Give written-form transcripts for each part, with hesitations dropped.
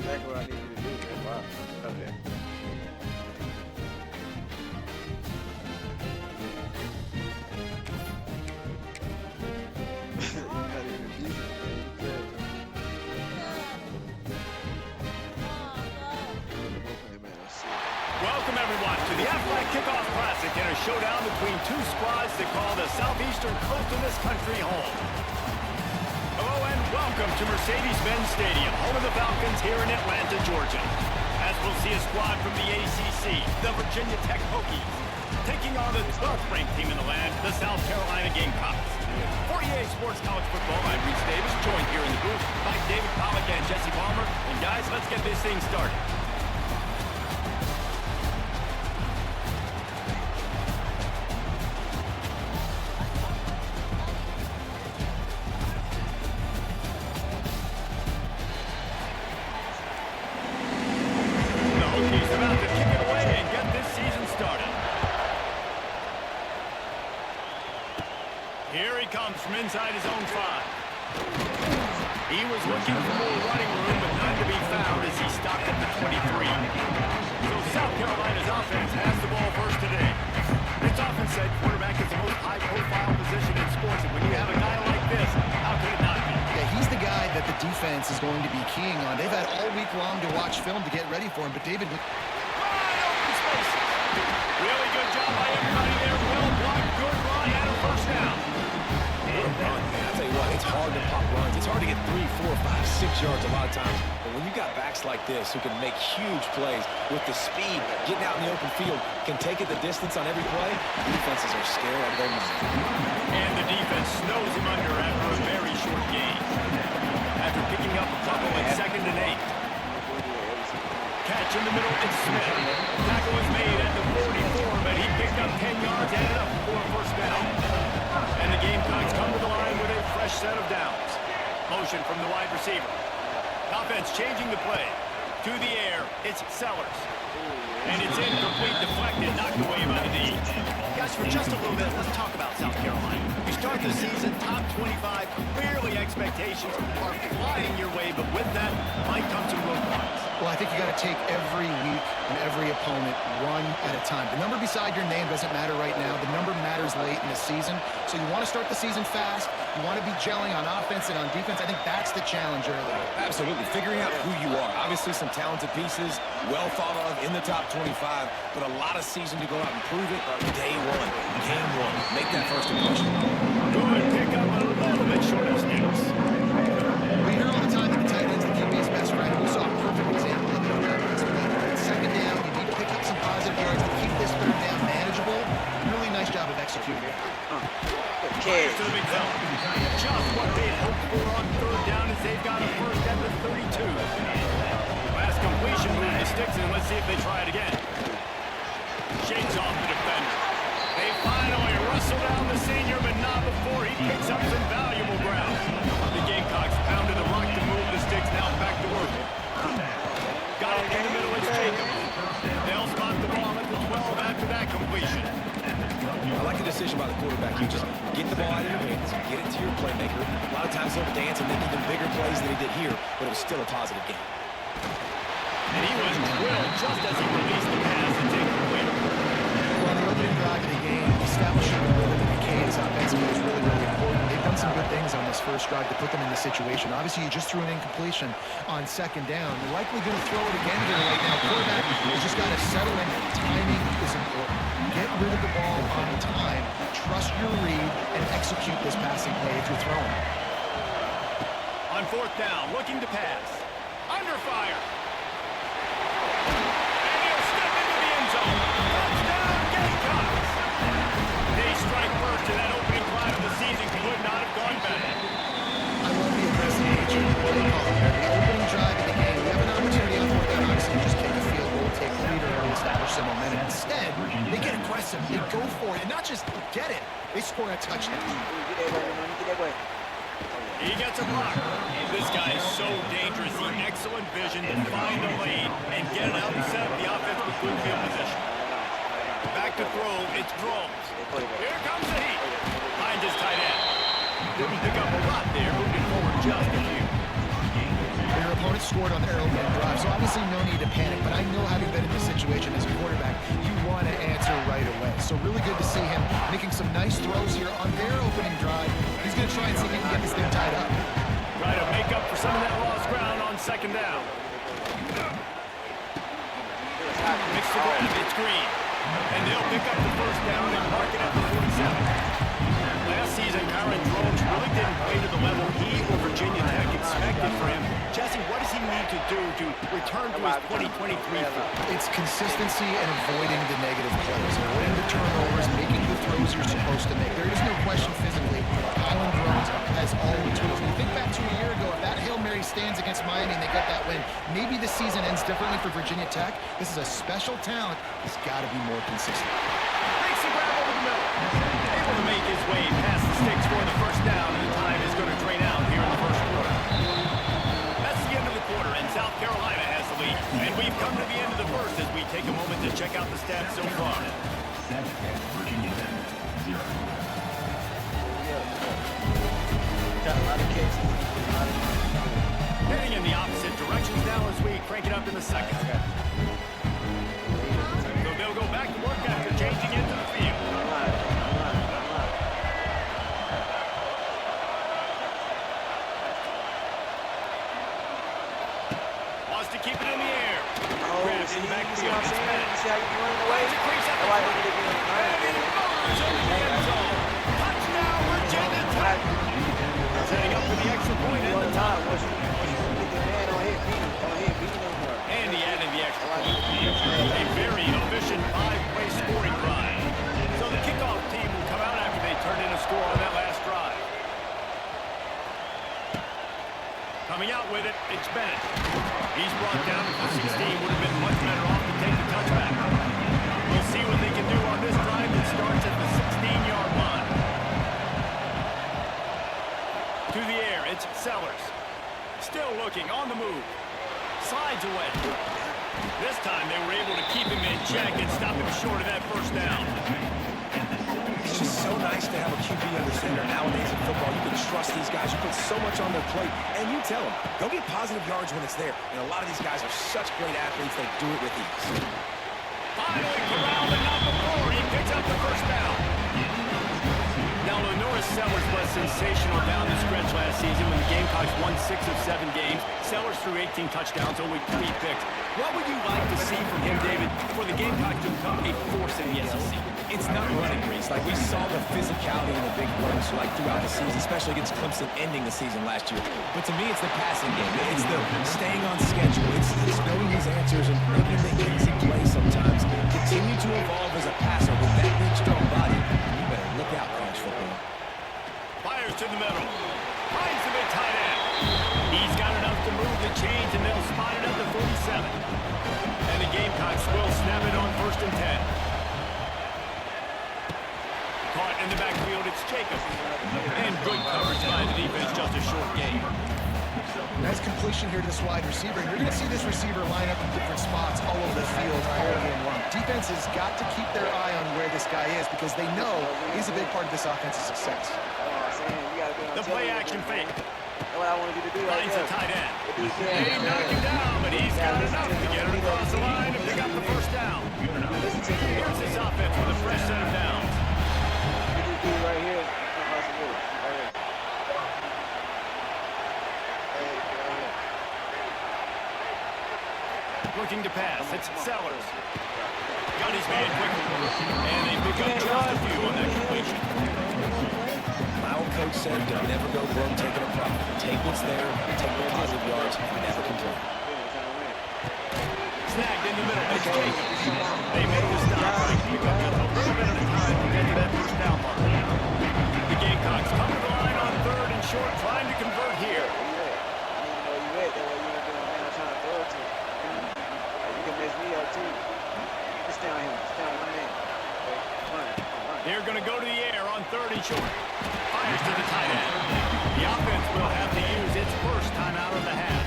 exactly what I need you to do, man. Wow. Okay. Not even decent, man. Welcome, everyone, to the Aflac Kickoff Classic and a showdown between two squads that call the southeastern coast of this country home. Hello and welcome to Mercedes-Benz Stadium, home of the Falcons here in Atlanta, Georgia. As we'll see a squad from the ACC, the Virginia Tech Hokies, taking on the 12th ranked team in the land, the South Carolina Gamecocks. For EA Sports College Football, I'm Reese Davis, joined here in the booth by David Pollack and Jesse Palmer. And guys, let's get this thing started. He's about to kick it away and get this season started. Here he comes from inside his own 5. He was looking for more running room, but none to be found as he stopped at the 23. So South Carolina's offense has the ball first today. It's often said quarterback is the most high-profile position in sports, and when you have a guy like this, how could it not be? Yeah, he's the guy that the defense is going to be keying on. They've had all week long to watch film to get ready for him, but David... Wide open spaces. Really good job by everybody there. Well blocked, good run, and a first down. Good run, man. I tell you what, it's hard to pop runs. It's hard to get 3, 4, 5, 6 yards a lot of times. But when you got backs like this who can make huge plays with the speed, getting out in the open field, can take it the distance on every play, defenses are scared out of their mind. And the defense snows him under after a very short gain. After picking up a couple at 2nd and 8. Catch in the middle, it's Smith. Tackle was made at the 44, but he picked up 10 yards and up for a first down. And the Gamecocks come to the line with a fresh set of downs. Motion from the wide receiver. Offense changing the play. To the air, it's Sellers. And it's incomplete, deflected, knocked away by the D. Guys, for just a little bit, let's talk about South Carolina. You start the season top 25, clearly expectations are flying your way, but with that might come some roadblocks. Well, I think you got to take every week and every opponent one at a time. The number beside your name doesn't matter right now. The number matters late in the season. So you want to start the season fast. You want to be gelling on offense and on defense. I think that's the challenge early. Absolutely. Figuring out who you are. Obviously some talented pieces, well thought of in the top 25, but a lot of season to go out and prove it. Day 1, game 1. Make that first impression. Good pick up a little bit short of sticks. We hear all the time that the tight end's the QB's best friend. We saw a perfect example of it on that last week. At 2nd down, you need to pick up some positive yards to keep this 3rd down manageable. Really nice job of executing. Okay. To the big zone. Just what they hoped for on 3rd down as they've got a first at the 32. Last completion move the sticks, and let's see if they try it again. Shakes off the defender. They finally wrestle down the senior, but not before he picks up some valuable ground. The Gamecocks pounded the rock to move the sticks, now back to work. Got it in the middle, it's Jacobs. They'll spot the ball at the 12 after that completion. I like the decision by the quarterback. You just get the ball out of your hands, get it to your playmaker. A lot of times he'll dance and make even bigger plays than he did here, but it was still a positive game. And he was drilled just as he released the pass and take the win. Well, the opening drive of the game, establishing the rhythm and cadence offensively is really, really important. They've done some good things on this first drive to put them in this situation. Obviously, you just threw an incompletion on 2nd down. You're likely going to throw it again here right now. Quarterback has just got to settle in. Timing is important. Get rid of the ball on time. Trust your read and execute this passing play if you're throwing. On 4th down, looking to pass. Under fire. And he'll step into the end zone. Touchdown, Gamecocks. They strike first in that opening drive of the season. Could not have gone better. I love the aggressive nature of the play call here. The opening drive of the game, we have an opportunity on 4th down. Obviously, you just kick the field goal, take the lead early, establish some momentum. Instead, they get aggressive. They go for it. And not just get it, they score a touchdown. He gets a block. This guy is so dangerous. He excellent vision to find the lane and get it out and set up the offense with good field position. Back to throw, it's Drones. Here comes the heat. Finds his tight end. Didn't pick up a lot there, moving forward just a few. Their opponent opponent scored on their opening drive, so obviously no need to panic, but I know having been in this situation as a quarterback, you want to answer right away. So really good to see him making some nice throws here on their opening drive. He's going to try and see if he can get this thing tied up. Try to make up for some of that lost ground on second down. Mix the grab, it's Green. And they'll pick up the first down and mark it at the 47. Last season, Kyron Drones really didn't play to the level he or Virginia Tech expected for him. Jesse, what does he need to do to return to his 2023 form? It's consistency and avoiding the negative plays, avoiding the turnovers, making the throws you're supposed to make. There is no question physically, Kyron Drones has all the tools. When you think back to a year ago, if that Hail Mary stands against Miami and they get that win, maybe the season ends differently for Virginia Tech. This is a special talent. He's got to be more consistent. Makes the grab over the middle. Able to make his way past the sticks for the first down, and the time is going to drain out here in the first quarter. That's the end of the quarter, and South Carolina has the lead. And we've come to the end of the first as we take a moment to check out the stats so far. Virginia Tech, 0. Got a lot of cases. Heading in the opposite directions now as we crank it up in the second. So they'll go back to work after changing into the field. Wants to keep it in the air. Grabs in the backfield. It's Bennett. See how you running away? That's why they did Touchdown, Virginia Tech. Setting up for the extra point at the top. And he added the extra point. A very efficient 5-play scoring drive. So the kickoff team will come out after they turned in a score on that last drive. Coming out with it, it's Bennett. He's brought down to the 16. Would have been much better off to take the touchback. We'll see what they can do on this drive that starts at the 16-yard line. To the air, it's Sellers. Still looking, on the move. Slides away. This time they were able to keep him in check and stop him short of that first down. It's just so nice to have a QB under center nowadays in football. You can trust these guys. You put so much on their plate, and you tell them, go get positive yards when it's there. And a lot of these guys are such great athletes, they do it with ease. Finally corralled and not before. He picks up the first down. Now, Lenora Sellers was sensational down the stretch last season when the Gamecocks won 6 of 7 games. Sellers threw 18 touchdowns, only 3 picks. What would you like to see from him, David, for the Gamecocks to become a force in the SEC? It's not running, Reese. Like, we saw the physicality in the big runs like throughout the season, especially against Clemson ending the season last year. But to me, it's the passing game. It's the staying on schedule. It's knowing his answers and making the easy play sometimes. Continue to evolve as a passer with that big, strong body. You better look out, college football. Fires to the middle. Finds the big tight end. He's got enough to move the chains, and they'll spot it at the 47. And the Gamecocks will snap it on 1st and 10. Caught in the backfield, it's Jacobs. And good coverage by the defense, just a short game. Nice completion here to this wide receiver. You're going to see this receiver line up in different spots all over the field all game long. Defense has got to keep their eye on where this guy is because they know he's a big part of this offensive success. The play action fake. What I wanted you to do right Finds the there. tight end. They knock him down, but he's got enough to get it across the line and pick up the first down. Here's this offense with a fresh set of downs. Right here. Looking to pass, it's Sellers. Got his man quickly, and they pick up just a few on that completion. My old coach said, don't never go broke taking a profit. Take what's there, take the positive yards, and never complain. Snagged in the middle, it's Jacobs. They make the stop, but they pick up just a little bit at a time to get to that first down mark. The Gamecocks come to the line on 3rd and short, trying to convert here. They're going to go to the air on 3rd and short. Fires to the tight end. The offense will have to use its first timeout of the half.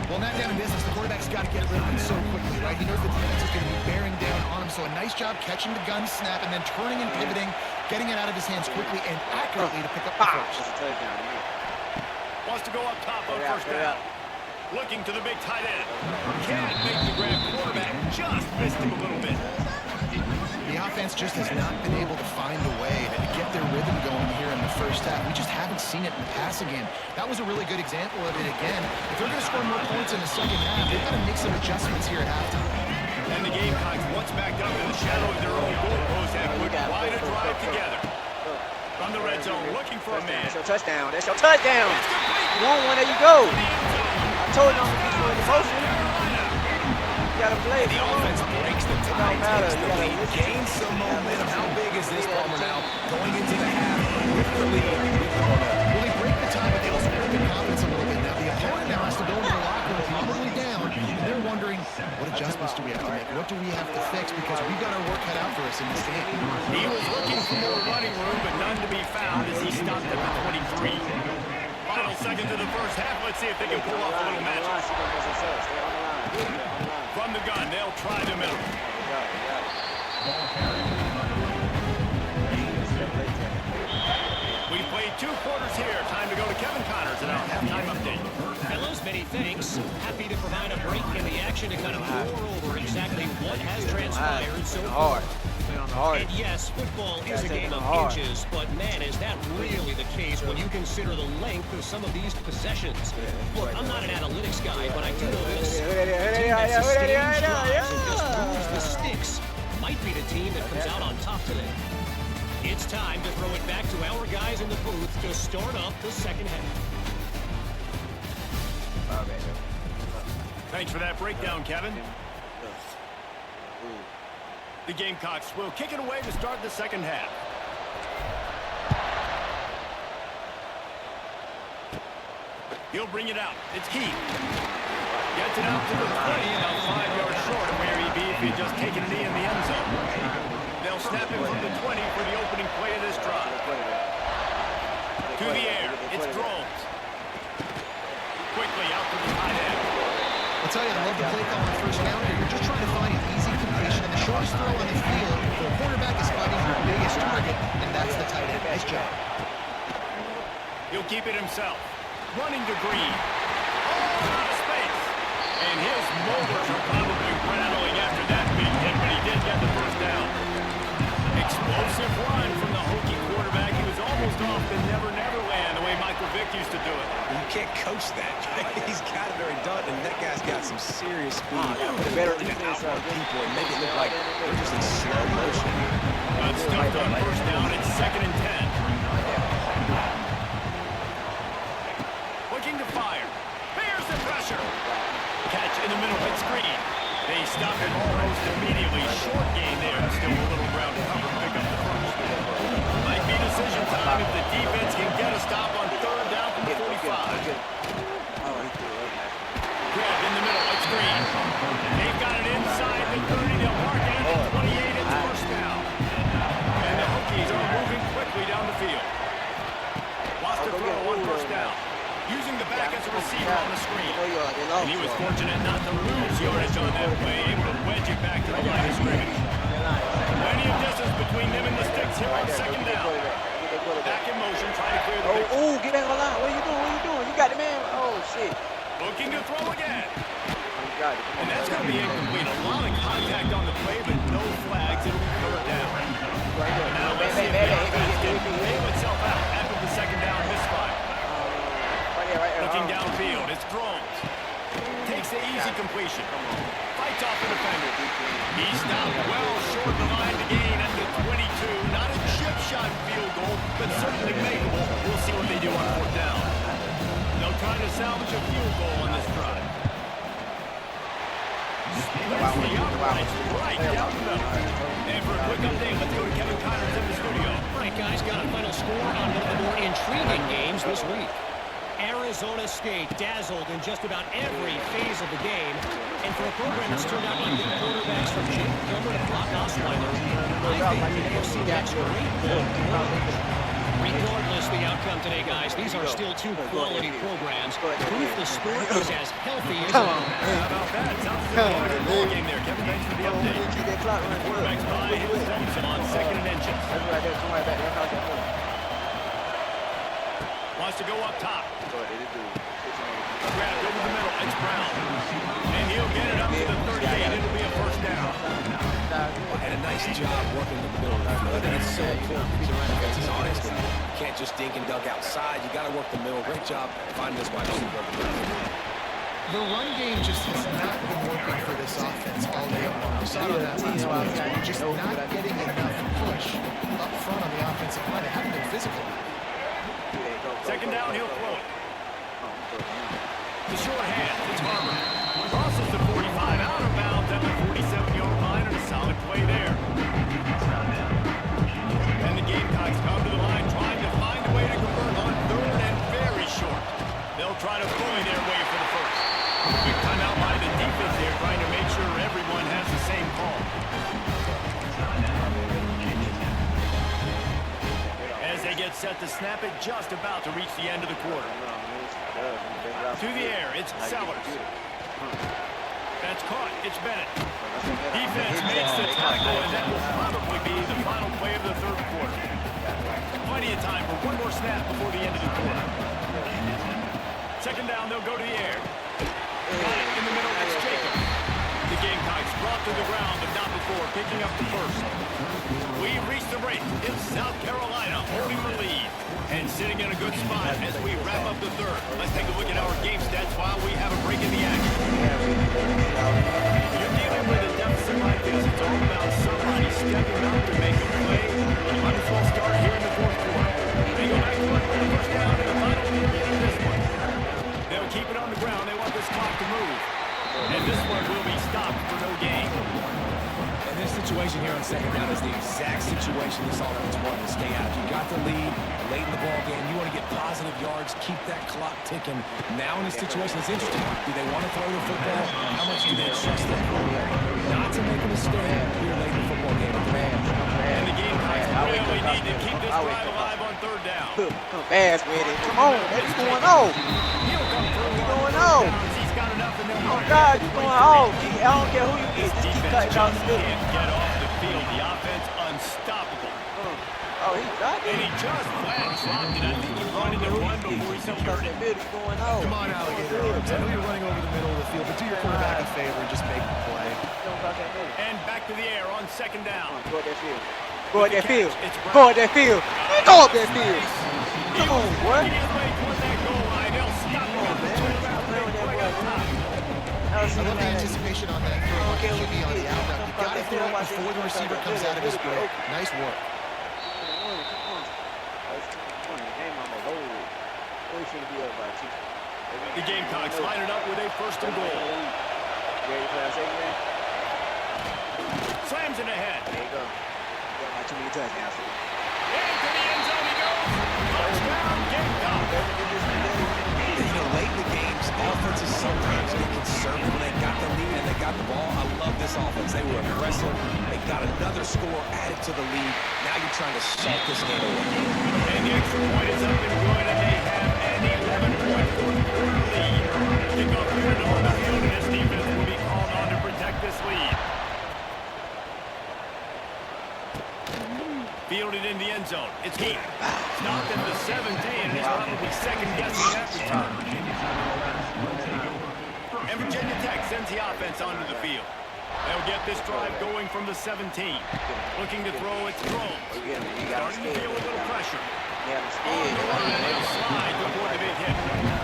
Well, not down in business. The quarterback's got to get rid of him so quickly, right? He knows the defense is going to be bearing down on him. So a nice job catching the gun snap and then turning and pivoting, getting it out of his hands quickly and accurately to pick up the first. Wants to go up top on first down. Looking to the big tight end. Can't make the grab. Quarterback just missed him a little bit. The offense just has not been able to find a way to get their rhythm going here in the first half. We just haven't seen it in the passing game. That was a really good example of it again. If they're going to score more points in the second half, they've got to make some adjustments here at halftime. And the Gamecocks, once backed up in the shadow of their own goalpost, have put quite a drive together. From the red zone, looking for a man. That's your touchdown. That's your touchdown. It's complete. You want one, there you go. To the end zone. I told you I'm going to be in motion. You got to play. The offense breaks the tie, matter. takes the lead, gains some momentum. How big is this, Palmer, now? Going into the half with the lead, with the momentum. Well, they break the tie, but they also break the confidence a little bit. Now, the opponent now has to go into the locker room probably down, and they're wondering, what adjustments do we have to make? What do we have to fix? Because we've got our work cut out for us in this game. He was looking for more running room, but none to be found as he stopped at the 23. Final seconds of the first half. Let's see if they can pull off a little magic. From the gun, they'll try the middle. We've played 2 quarters here. Time to go to Kevin Connors and our halftime update. Fellows, many thanks. Happy to provide a break in the action to kind of pour over exactly what has transpired so far. And yes, football is a game of inches, but man, is that really the case when you consider the length of some of these possessions. Look, I'm not an analytics guy, but I do know this. The team that sustains drives and just moves the sticks might be the team that comes out on top today. It's time to throw it back to our guys in the booth to start up the second half. Thanks for that breakdown, Kevin. The Gamecocks will kick it away to start the second half. He'll bring it out. It's Keith. Gets it out to the 20, about 5 yards short of where he'd be if he'd just taken a knee in the end zone. They'll snap him from the 20 for the opening play of this drive. To the air. It's Drones. Quickly out to the tight end. I'll tell you, I love the play call on first down here. You're just trying to find an easy completion and the shortest throw on the field. The quarterback is fighting for the biggest target, and that's the tight end. Nice job. He'll keep it himself. Running to Green. Oh, out of space. And his motors are probably rattling after that big hit, but he did get the first down. Explosive run from the Hokie quarterback. He was almost off the Never Never Land the way Michael Vick used to do it. You can't coach that. He's got it very done, and that guy's got some serious speed. Better Ability to defense, outrun people and make it look like they're just in slow motion. But stuffed on first down. It's 2nd and 10. Looking to fire. Bears the pressure. Catch in the middle. It's Green. They stop it almost immediately. Short gain there. Still a little ground to cover. Pick up the first. Might be decision time if the defense can get a stop on 3rd down from the 45. Trev in the middle. It's Green. They've got it inside the 30. They'll mark it at the 28. It's first down. And the Hokies are moving quickly down the field. Lost to throw on first down. Using the back as a receiver on the screen. And he was fortunate not to lose yardage on that play, able to wedge it back to the line of scrimmage. Plenty of distance between them and the sticks here on 2nd down. Back in motion, trying to clear the picture. Oh, get out of the line. What are you doing? What are you doing? You got the man. Oh, shit. Looking to throw again. You got it. And that's going to be incomplete. A lot of contact on the play, but no flags. It'll be 3rd down. Now let's see if the offense can bail itself out after the 2nd down misfire. Looking downfield, it's Drones. Takes the easy completion. Fights off the defender. He stopped well short of the line to gain at the 22. Not a chip shot field goal, but certainly makeable. We'll see what they do on 4th down. They'll try to salvage a field goal on this drive. That's the uprights right down the middle. And for a quick update, let's go to Kevin Connors in the studio. All right, guys, got a final score on one of the more intriguing games this week. Arizona State dazzled in just about every phase of the game. And for a program that's turned out to get quarterbacks from Jake Gilbert and Brock Osweiler, I think the AFC backs great ball coverage. Regardless the outcome today, guys, these are still 2 quality programs. Proof the sport is as healthy as ever. How about that? Sounds like a good ball game there. Kevin, thanks for the update. The quarterback's by his Thompson on 2nd and inches. Wants to go up top. grabbed over the middle. It's Brown. And he'll get it up to the 38. It'll be a first down. And a nice job working in the middle. I think it's so important to keep your defense is honest. And you can't just dink and dunk outside. You got to work the middle. Great job finding this wide receiver. The run game just has not been working for this offense all day long. We saw it on that last play. We're just not getting enough push up front on the offensive line. It hasn't been physical. Second down, he'll throw it. The short hand, it's Harper. Crosses the 45, out of bounds at the 47-yard line, and a solid play there. And the Gamecocks come to the line, trying to find a way to convert on third and very short. They'll try to bully their way for the first. Quick timeout by the defense there, trying to make sure everyone has the same call. As they get set to snap it, just about to reach the end of the quarter. To the air, it's Sellers. That's caught, it's Bennett. Defense makes the tackle, and that will probably be the final play of the third quarter. Plenty of time for one more snap before the end of the quarter. Second down, they'll go to the air. Got it in the middle, it's Jacob. The Gamecocks brought to the ground, but not before picking up the first. We've reached the break. It's South Carolina holding the lead and sitting in a good spot as we wrap up the third. Let's take a look at our game stats while we have a break in the action. You're dealing with a deficit like this. It's all about somebody stepping up to make a play. Might as well start here in the fourth quarter. They go back to work for the first down in the final period of this one. They'll keep it on the ground. They want this clock to move. And this one will be stopped for no gain. And this situation here on second down is the exact situation this offense wanted to stay out. You got the lead late in the ball game. You want to get positive yards, keep that clock ticking. Now in this situation, it's interesting. Do they want to throw the football? How much do they trust them? Not to make a mistake here late in the football game. And the Gamecocks really need to keep this drive alive on third down. Fast with it. Come on, what's going on? What's going on? He's got enough in there. Oh God, you're going on. I don't care who you get. Just keep cutting down the middle. Can't get off the field. The offense unstoppable. Oh, he got it. And he just flat dropped it. I think he wanted to run before he secured it. What's going on? Come on, alligator arms. I know you're running over the middle of the field, but do your quarterback a favor and just make the play. And back to the air on second down. Go at that field. Go at that field. Go at that field. Go up that field. Come on, boy. I love the anticipation on that throw on QB on the out route. You got to throw it before the receiver comes out of his break. Nice work. The Gamecocks line it up with a first and goal. Slams it ahead. There you go. Got my 2 touchdowns. Into the end zone he goes. Touchdown, Gamecocks. You know, late in the games, offenses sometimes get conservative when they got the lead and they got the ball. I love this offense. They were aggressive. They got another score added to the lead. Now you're trying to shut this game away. And the extra point is up and good, and they have an 11-point fourth-quarter lead. Kickoff unit on the field, and this defense will be called on to protect this lead. Fielded in the end zone. It's Heath. Stopped at the 17, and he's probably second-guessing that return. And Virginia Tech sends the offense onto the field. They'll get this drive going from the 17. Looking to throw, it's thrown. Starting to feel a little pressure. They'll slide before the big hit.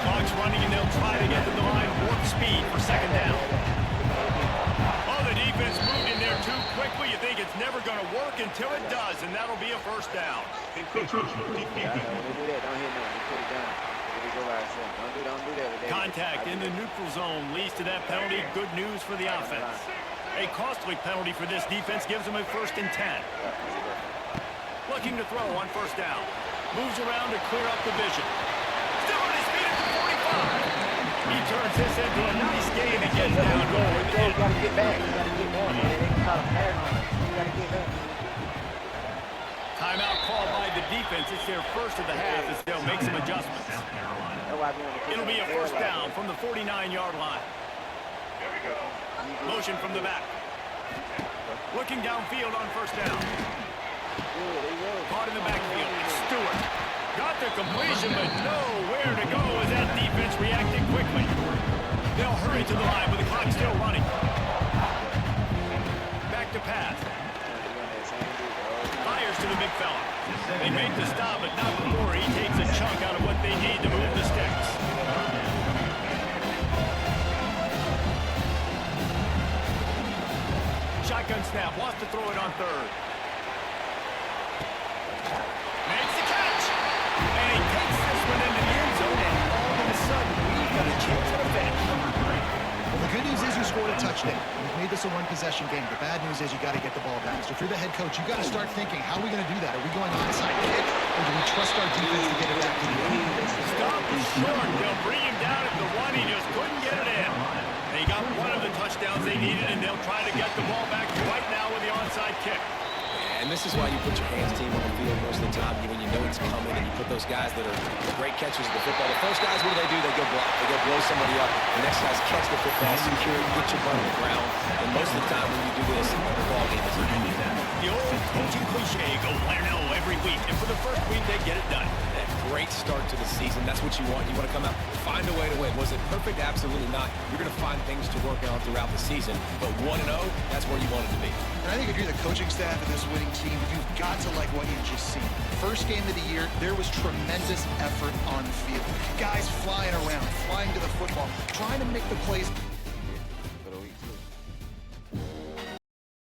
Clock's running, and they'll try to get to the line warp speed for second down. Oh, the defense moved in there too quickly. You think it's never going to work until it does, and that'll be a first down. Contact in the neutral zone leads to that penalty. Good news for the offense. A costly penalty for this defense gives them a 1st and 10. Looking to throw on first down. Moves around to clear up the vision. Still on his feet at the 45. He turns this into a nice game and gets down. You gotta get back. You gotta get back. They can call a pattern on it. You gotta get back. Timeout called by the defense. It's their first of the half as they'll make some adjustments. It'll be a first down from the 49-yard line. Motion from the back. Looking downfield on first down. Caught in the backfield. It's Stewart. Got the completion, but nowhere to go as that defense reacted quickly. They'll hurry to the line with the clock still running. Back to pass. Fires to the big fella. They make the stop, but not before he takes a chunk out of what they need to move the sticks. Shotgun snap, wants to throw it on third. Makes the catch! And he takes this one into the end zone, and all of a sudden, we've got a chance at a finish. Well, the good news is you scored a touchdown. You've made this a one-possession game. The bad news is you got to get the ball back. So if you're the head coach, you got to start thinking, how are we going to do that? Are we going onside kick, or do we trust our defense to get it back to the end? Stop is short. They'll bring him down at the one. He just couldn't get it in. They got one of the touchdowns they needed, and they'll try to get the ball back right now with the onside kick. And this is why you put your hands team on the field most of the time when you know it's coming, and you put those guys that are great catchers of the football. The first guys, what do? They go block. They go blow somebody up. The next guys catch the football, secure it, get your butt on the ground. And most of the time when you do this, the ball game is easy. The old coaching cliche, go 1-0 every week. And for the first week, they get it done. That great start to the season. That's what you want. You want to come out, find a way to win. Was it perfect? Absolutely not. You're going to find things to work on throughout the season. But 1-0, that's where you want it to be. And I think if you're the coaching staff of this winning team, you've got to like what you've just seen. First game of the year, there was tremendous effort on the field. Guys flying around, flying to the football, trying to make the plays